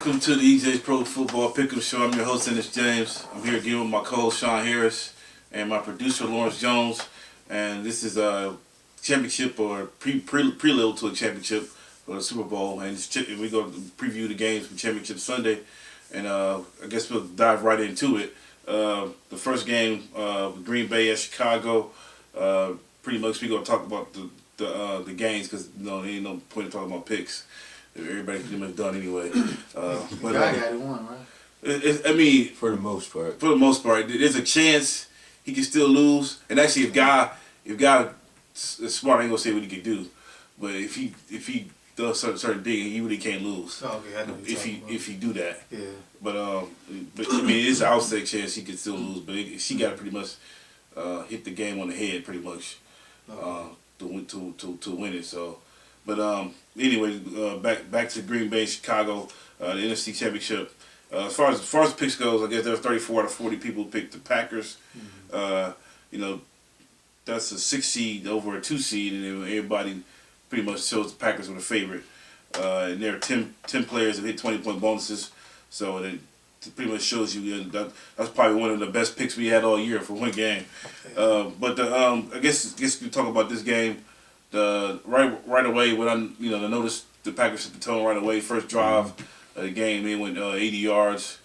Welcome to the EJ's Pro Football Pick'em Show. I'm your host, Ennis James. I'm here again with my co-host, Sean Harris, and my producer, Lawrence Jones. And this is a championship or prelude to a championship for the Super Bowl. And we're going to preview the games for Championship Sunday. And I guess we'll dive right into it. The first game, Green Bay at Chicago. Pretty much we're going to talk about the games because there ain't no point in talking about picks. Everybody's pretty much done anyway. But Guy got it won, right? I mean, for the most part. For the most part, there's a chance he can still lose. And actually, if Guy is smart, I ain't gonna say what he can do, but if he does certain thing, he really can't lose. Oh, okay, I know what if he do that. Yeah. But I mean, it's an outside chance he could still lose. But she got to pretty much hit the game on the head, pretty much, to win it. So. But anyway, back to Green Bay, Chicago, the NFC Championship. As far as the picks goes, I guess there were 34 out of 40 people who picked the Packers. Mm-hmm. That's a 6 seed over a 2 seed, and everybody pretty much shows the Packers were the favorite. And there are 10 players that hit 20-point bonuses, so it pretty much shows you that's probably one of the best picks we had all year for one game. But I guess we talk about this game. Right away when I noticed the Packers set the tone right away. First drive of the game, they went 80 yards,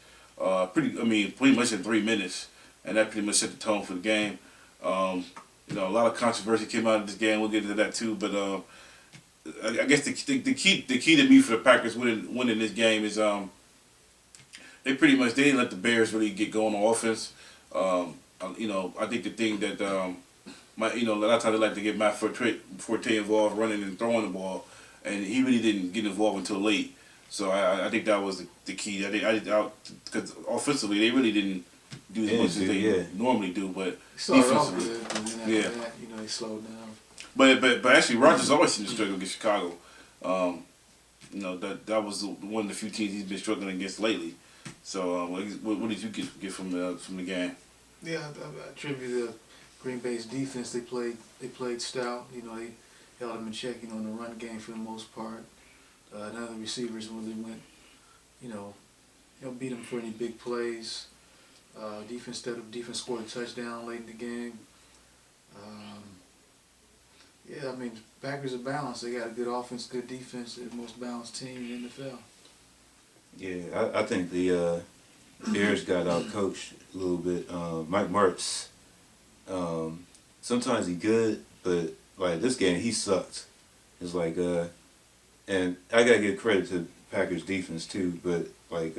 pretty much in 3 minutes, and that pretty much set the tone for the game. A lot of controversy came out of this game. We'll get into that too. But I guess the key to me for the Packers winning this game is they didn't let the Bears really get going on offense. I think the thing that a lot of times they like to get Matt Forte involved running and throwing the ball, and he really didn't get involved until late. So I think that was the key. Because offensively they really didn't do as much as they normally do, but defensively, they slowed down. But actually, Rodgers always seemed to struggle against Chicago. That was one of the few teams he's been struggling against lately. So what did you get from the game? Yeah, I attribute the Green Bay's defense. They played stout. They held them in check. In the run game for the most part. None of the receivers really went. Beat them for any big plays. Defense scored a touchdown late in the game. Packers are balanced. They got a good offense, good defense. They're the most balanced team in the NFL. Yeah, I think the Bears got out-coached a little bit. Mike Martz, sometimes he good, but like this game, he sucked. It's like, and I gotta give credit to Packers defense too, but like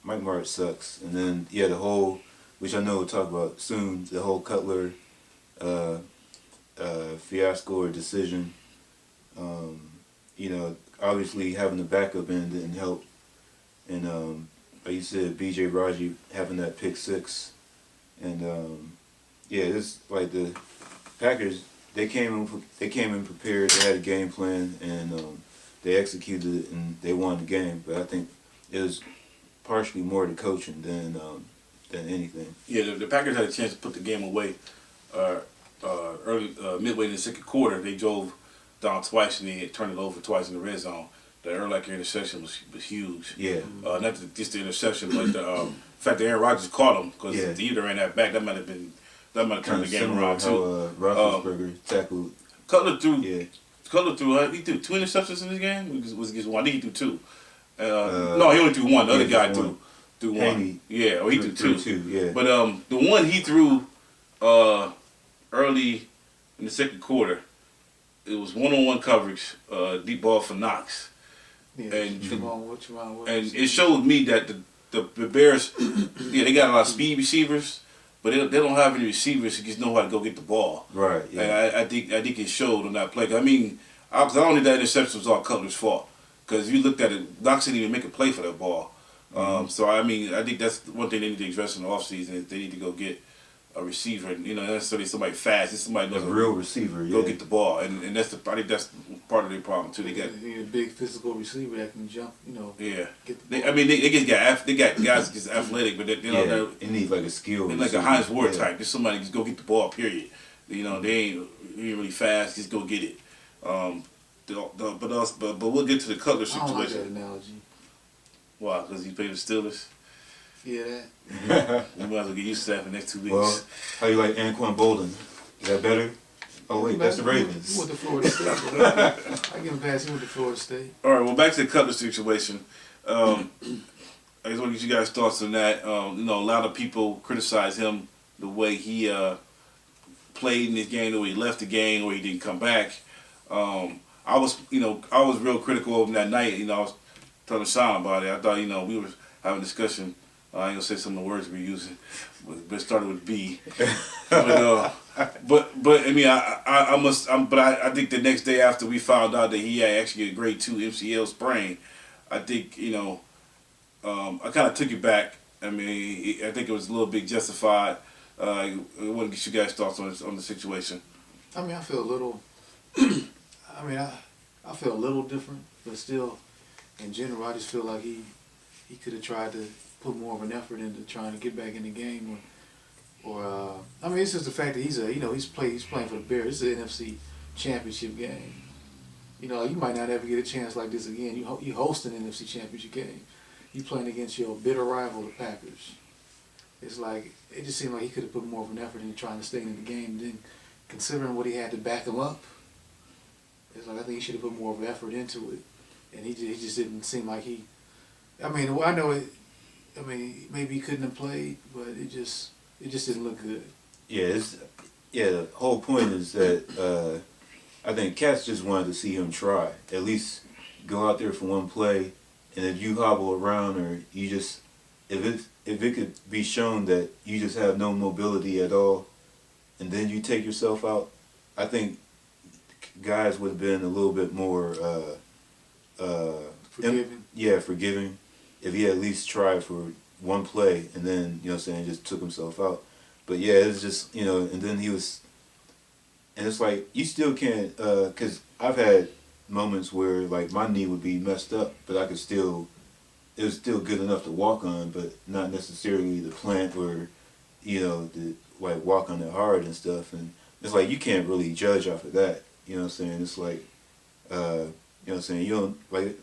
Mike Martz sucks. And then the whole, which I know we'll talk about soon, the whole Cutler fiasco or decision. Obviously having the backup in didn't help, and like you said, B.J. Raji having that pick six, and it's like the Packers. They came in prepared. They had a game plan, and they executed it, and they won the game. But I think it was partially more the coaching than anything. Yeah, the Packers had a chance to put the game away early, midway in the second quarter. They drove down twice, and they turned it over twice in the red zone. The Urlacher interception was huge. Yeah. Not just the interception, but the fact that Aaron Rodgers caught him, because if he ran that back, that might have turned the game around too. Roethlisberger tackled. Cutler threw. Yeah. Cutler threw. He threw 2 interceptions in this game. Was against one? I think he threw 2. No, he only threw 1. The other guy threw 1. Haney, he threw 2. Yeah. But the one he threw early in the second quarter, it was 1-on-1 coverage, deep ball for Knox. Yeah, and it showed me that the Bears, they got a lot of speed receivers, but they don't have any receivers who just know how to go get the ball. Right. Yeah. And I think it showed on that play. I don't think that interception was all Cutler's fault, because if you looked at it, Knox didn't even make a play for that ball. So I think that's one thing they need to address in the offseason is they need to go get a receiver, not necessarily somebody fast. It's somebody knows a real receiver. Go get the ball, and I think that's part of their problem too. They got a big physical receiver that can jump. Yeah. Get the ball. They got guys just athletic, but they need like a skill. They like a Heinz Ward type. Just somebody just go get the ball. Period. They ain't really fast. Just go get it. But we'll get to the Cutler situation. I don't like that analogy. Why? Because he played the Steelers. Yeah, that. We might as well get used to that for the next 2 weeks. Well, how you like Anquan Bolden? Is that better? Oh wait, that's the Ravens. He went to Florida State. I give him a pass. He went to Florida State. All right. Well, back to the Cutler situation. I just want to get you guys' thoughts on that. A lot of people criticize him the way he played in this game, the way he left the game, or he didn't come back. I was real critical of him that night. I was telling Sean about it. I thought, we were having a discussion. I ain't gonna say some of the words we're using, but it started with B. but I mean, I think the next day after we found out that he had actually a grade 2 MCL sprain, I think I kind of took it back. I mean, I think it was a little bit justified. I want to get you guys' thoughts on the situation. I mean, I feel a little. I feel a little different, but still, in general, I just feel like he could have tried to put more of an effort into trying to get back in the game, or I mean, it's just the fact that he's playing for the Bears. It's an NFC Championship game. You might not ever get a chance like this again. You host an NFC Championship game. You playing against your bitter rival, the Packers. It's like it just seemed like he could have put more of an effort into trying to stay in the game. Then, considering what he had to back him up, it's like I think he should have put more of an effort into it, and he just didn't seem like he. I mean, I know it. I mean, maybe he couldn't have played, but it just didn't look good. Yeah, the whole point is that I think Cats just wanted to see him try. At least go out there for one play, and if you hobble around or you just if it could be shown that you just have no mobility at all, and then you take yourself out, I think guys would have been a little bit more forgiving if he at least tried for one play and then just took himself out. But yeah, it's just and then he was, and it's like you still can't because I've had moments where like my knee would be messed up, but I could still. It was still good enough to walk on, but not necessarily the plant or, the like walk on it hard and stuff. And it's like you can't really judge off of that. You know what I'm saying? It's like, you know what I'm saying? You don't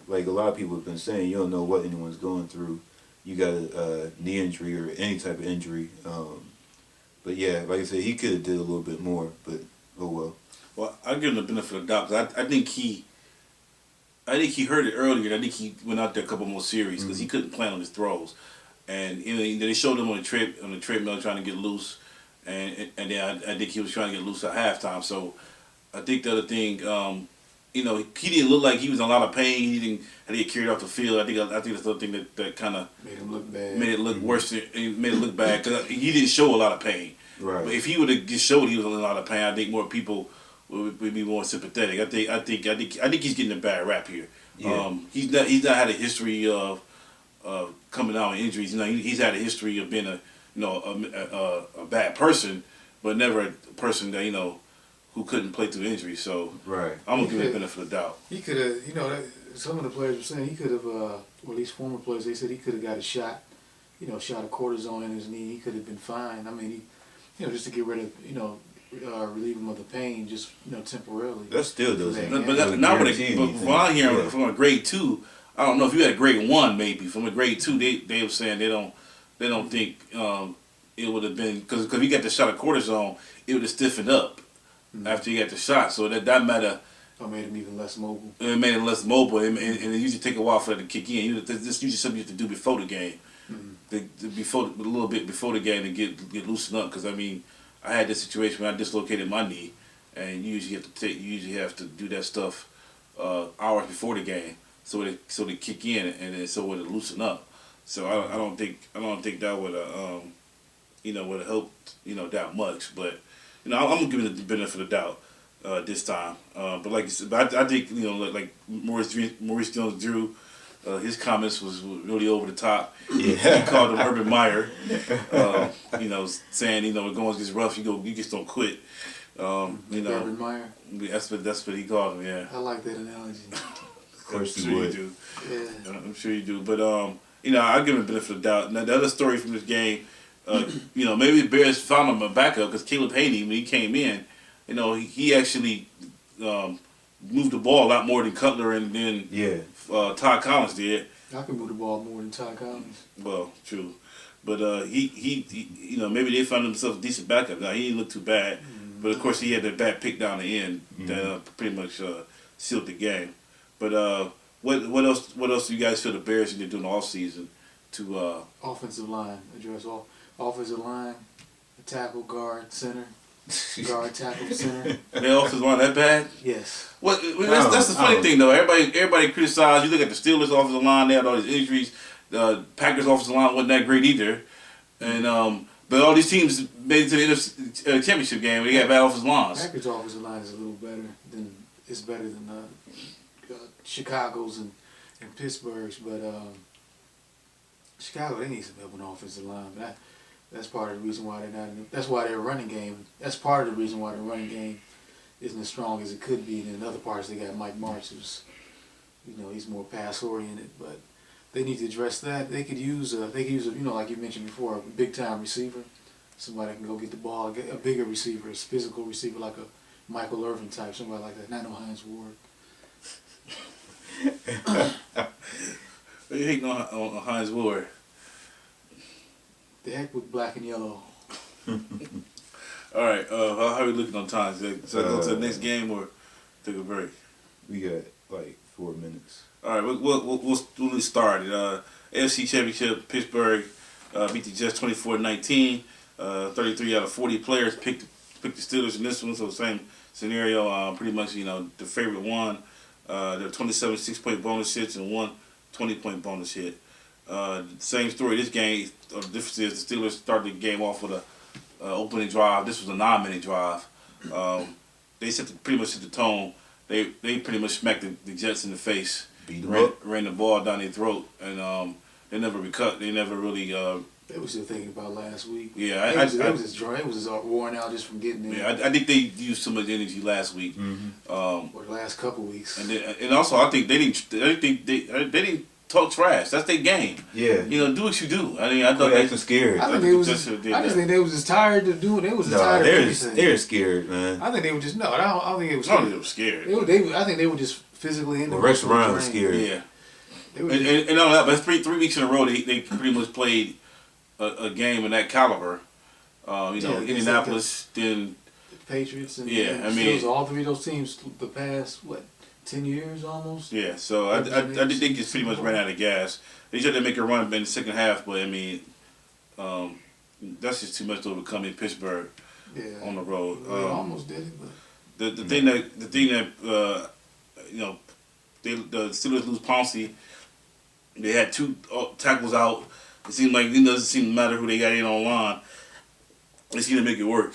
like a lot of people have been saying. You don't know what anyone's going through. You got a knee injury or any type of injury. But yeah, like I said, he could have did a little bit more. But oh well. Well, I give him the benefit of the doubt. 'Cause I think he heard it earlier. I think he went out there a couple more series because he couldn't plan on his throws, and they showed him on the treadmill trying to get loose, and then I think he was trying to get loose at halftime. So I think the other thing, he didn't look like he was in a lot of pain. He didn't had to get carried off the field. I think that's the other thing that kind of made him look bad. Made it look worse. Made it look bad because he didn't show a lot of pain. Right. But if he would have just showed he was in a lot of pain, I think more people would be more sympathetic. I think he's getting a bad rap here. Yeah. He's not had a history of coming out with injuries. He's had a history of being a bad person, but never a person that who couldn't play through injuries. So right. I'm gonna give him the benefit of the doubt. He could have, some of the players were saying he could have, or at least former players, they said he could have got a shot, shot of cortisone in his knee. He could have been fine. I mean, just to get rid of, relieve him of the pain, just temporarily. That still doesn't. But from what I hear from a grade 2, I don't know if you had a grade 1 maybe. From a grade 2, they were saying they don't think it would have been because he got the shot of cortisone, it would have stiffened up after he got the shot. So that matter. Or made him even less mobile. It made him less mobile, and it usually take a while for that to kick in. This usually something you have to do before the game, a little bit before the game to get loosened up. Because I mean, I had this situation where I dislocated my knee, and you usually have to do that stuff hours before the game, so they kick in and then so it loosen up. So I don't think that would would have helped that much. But I'm gonna give it the benefit of the doubt this time. But like you said, I think like Maurice Jones-Drew. His comments was really over the top. Yeah. He called him Urban Meyer. Saying when going gets rough, you just don't quit. Urban Meyer. That's what he called him. Yeah. I like that analogy. Of course I'm sure you do. Yeah. I'm sure you do. But I'll give him the benefit of the doubt. Now the other story from this game, maybe the Bears found him a backup because Caleb Haney, when he came in, he actually moved the ball a lot more than Cutler and then Todd Collins did. I can move the ball more than Ty Collins. Well, true. But he you know, maybe they found themselves a decent backup. Now, he didn't look too bad. But, of course, he had that bad pick down the end that pretty much sealed the game. But what else do you guys feel the Bears need to do in the offseason to Offensive line, address all. Offensive line, tackle, guard, center. Guard, tackle, center. their offensive line that bad? Yes. Well, that's the funny thing, though. Everybody criticized. You look at the Steelers' offensive line; they had all these injuries. The Packers' offensive line wasn't that great either, and but all these teams made it to the NFC championship game. They got bad offensive lines. Packers' offensive line is a little better than Chicago's and Pittsburgh's, but Chicago, they need some help on the offensive line. But that's part of the reason why they're not. That's why their running game. That's part of the reason why their running game isn't as strong as it could be. And in other parts, they got Mike Martz, who's, he's more pass oriented. But they need to address that. They could use like you mentioned before, a big time receiver, somebody that can go get the ball, a bigger receiver, a physical receiver like a Michael Irvin type, somebody like that. Not no Hines Ward. You hating on Hines Ward? The heck with black and yellow. All right. How are we looking on time? So go to the next game or take a break? We got like 4 minutes. All right. We'll start it. AFC Championship. Pittsburgh beat the Jets 24-19. 33 out of 40 players picked the Steelers in this one. So same scenario. Pretty much, the favorite won. There were 27 6-point bonus hits and one 20-point bonus hit. Same story. This game, the difference is the Steelers started the game off with a opening drive. This was a 9-minute drive. They pretty much set the tone. They pretty much smacked the Jets in the face. Beat them up. Ran the ball down their throat, and they never recovered. They never really. They were still thinking about last week. Yeah, it was just worn out just from getting there. Yeah, I think they used too much energy last week. Or the last couple weeks. And also I think they didn't talk trash. That's their game. Yeah. Do what you do. I thought they acting scared. I think they was. I just think they was just tired to do it. They was just tired of everything. They're scared, man. I think they were just I don't think it was. They were scared. I think they were just physically in the. Rex Ryan was scared. Yeah. And all that, but three weeks in a row they pretty much played a game of that caliber. Indianapolis, then the Patriots, and all three of those teams the past 10 years almost. Yeah, so I think they just pretty much ran out of gas. They tried to make a run in the second half, but that's just too much to overcome in Pittsburgh on the road. They almost did it, but the thing that the Steelers lose Pouncey. They had 2 tackles out. It seemed like it doesn't seem to matter who they got in on line. They seem to make it work.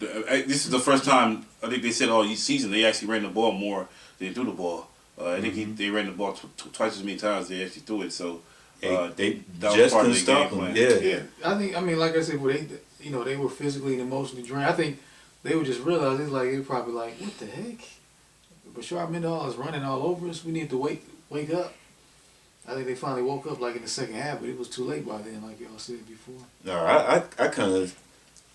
This is the first time I think they said all season they actually ran the ball more than they threw the ball. I think they ran the ball twice as many times as they actually threw it. So they that just was part couldn't of the stop game them. plan. Yeah. I mean, like I said, they were physically and emotionally drained. I think they would just realize they were probably like, what the heck? Bashar Mendenhall is running all over us. We need to wake up. I think they finally woke up in the second half, but it was too late by then, like y'all said before. No, I kind of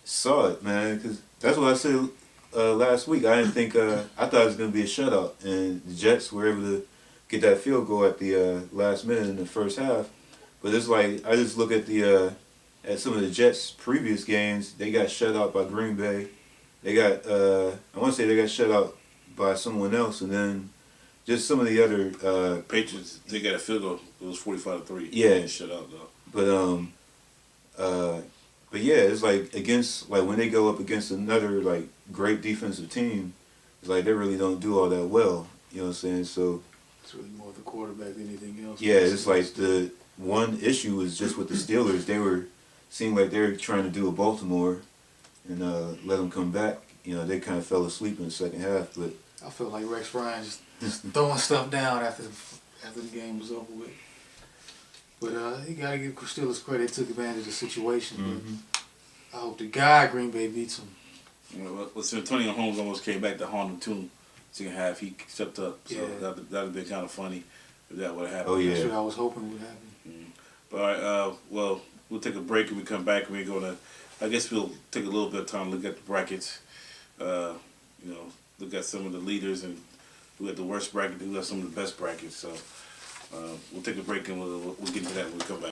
saw it, man, because that's what I said last week. I didn't think I thought it was going to be a shutout, and the Jets were able to get that field goal at the last minute in the first half. But it's like I just look at at some of the Jets' previous games. They got shut out by Green Bay. They got I want to say they got shut out by someone else, and then just some of the other Patriots, they got a field goal. It was 45-3. Yeah, shut out though. But yeah, it's like against when they go up against another great defensive team, it's like they really don't do all that well. You know what I'm saying? So it's really more the quarterback than anything else. Yeah, it's like the one issue is just with the Steelers. Seemed like they were trying to do a Baltimore and let them come back. They kind of fell asleep in the second half. But I felt like Rex Ryan just throwing stuff down after the game was over with. But you got to give Steelers credit. They took advantage of the situation. But I hope the guy Green Bay beats them. Well, Antonio Holmes almost came back to haunt him too. Second half, he stepped up. So that would have been kind of funny if that would have happened. Oh, yeah. That's what I was hoping would happen. But all right, well, we'll take a break and we come back and we're going to, I guess we'll take a little bit of time to look at the brackets. Look at some of the leaders and who had the worst bracket, who had some of the best brackets. So We'll take a break and we'll get into that when we come back.